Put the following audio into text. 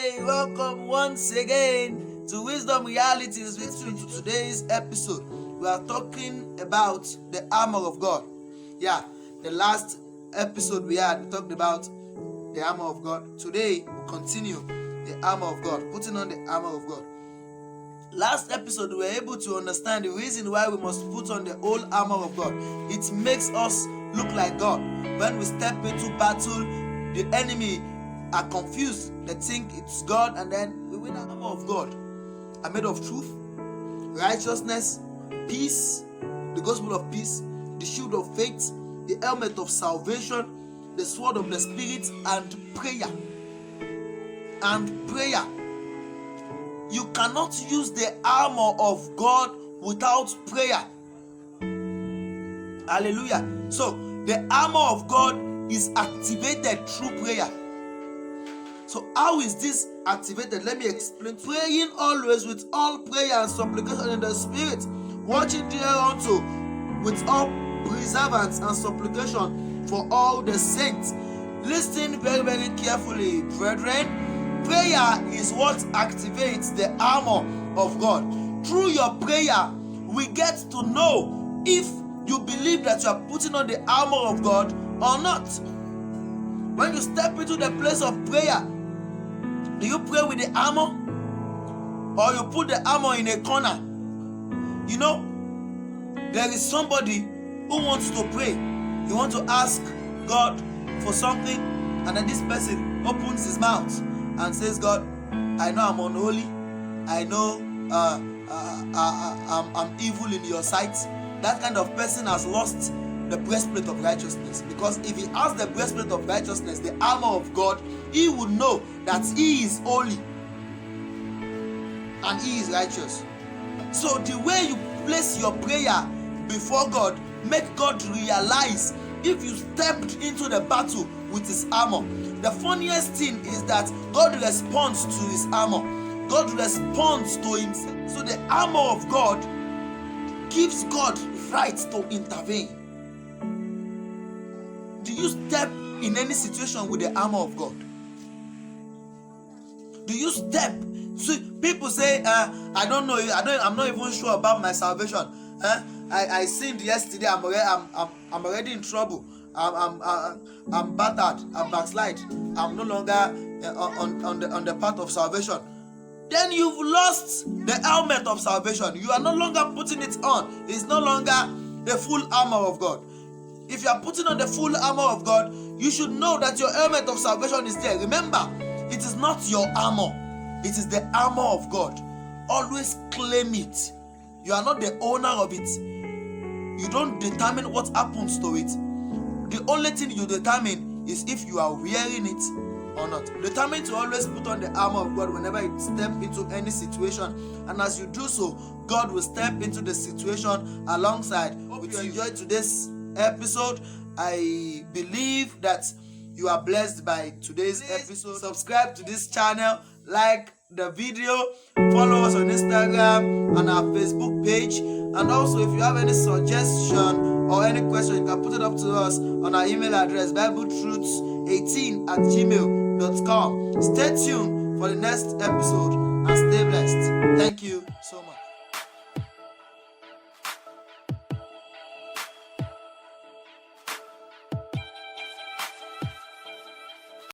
Hey, welcome once again to Wisdom Realities. Listening to today's episode, we are talking about the armor of God. Yeah, the last episode we talked about the armor of God. Today we continue the armor of God, putting on the armor of God. Last episode we were able to understand the reason why we must put on the whole armor of God. It makes us look like God. When we step into battle, the enemy are confused. They think it's God, and then we win. The armor of God are made of truth, righteousness, peace, the gospel of peace, the shield of faith, the helmet of salvation, the sword of the spirit, and prayer. You cannot use the armor of God without prayer. Hallelujah. So the armor of God is activated through prayer. So how is this activated? Let me explain. Praying always with all prayer and supplication in the spirit, watching thereunto with all perseverance and supplication for all the saints. Listen very, very carefully, brethren. Prayer is what activates the armor of God. Through your prayer, we get to know if you believe that you are putting on the armor of God or not. When you step into the place of prayer, do you pray with the armor, or you put the armor in a corner? You know, there is somebody who wants to pray. You want to ask God for something, and then this person opens his mouth and says, God, I know I'm unholy. I know I'm evil in your sight. That kind of person has lost the breastplate of righteousness, because if he has the breastplate of righteousness, the armor of God, he would know that he is holy and he is righteous. So the way you place your prayer before God, make God realize if you stepped into the battle with his armor. The funniest thing is that God responds to his armor. God responds to himself. So the armor of God gives God right to intervene. Do you step in any situation with the armor of God? Do you step? So people say, I don't know. I'm not even sure about my salvation. I sinned yesterday. I'm already in trouble. I'm battered. I'm backslide. I'm no longer on the path of salvation. Then you've lost the helmet of salvation. You are no longer putting it on. It's no longer the full armor of God. If you are putting on the full armor of God, you should know that your helmet of salvation is there. Remember, it is not your armor. It is the armor of God. Always claim it. You are not the owner of it. You don't determine what happens to it. The only thing you determine is if you are wearing it or not. Determine to always put on the armor of God whenever you step into any situation. And as you do so, God will step into the situation alongside. Hope you enjoyed today's episode. I believe that you are blessed by today's episode. Subscribe to this channel, like the video, follow us on Instagram and our Facebook page, and also if you have any suggestion or any question, you can put it up to us on our email address, BibleTruths18@gmail.com. Stay tuned for the next episode and stay blessed. Thank you so much.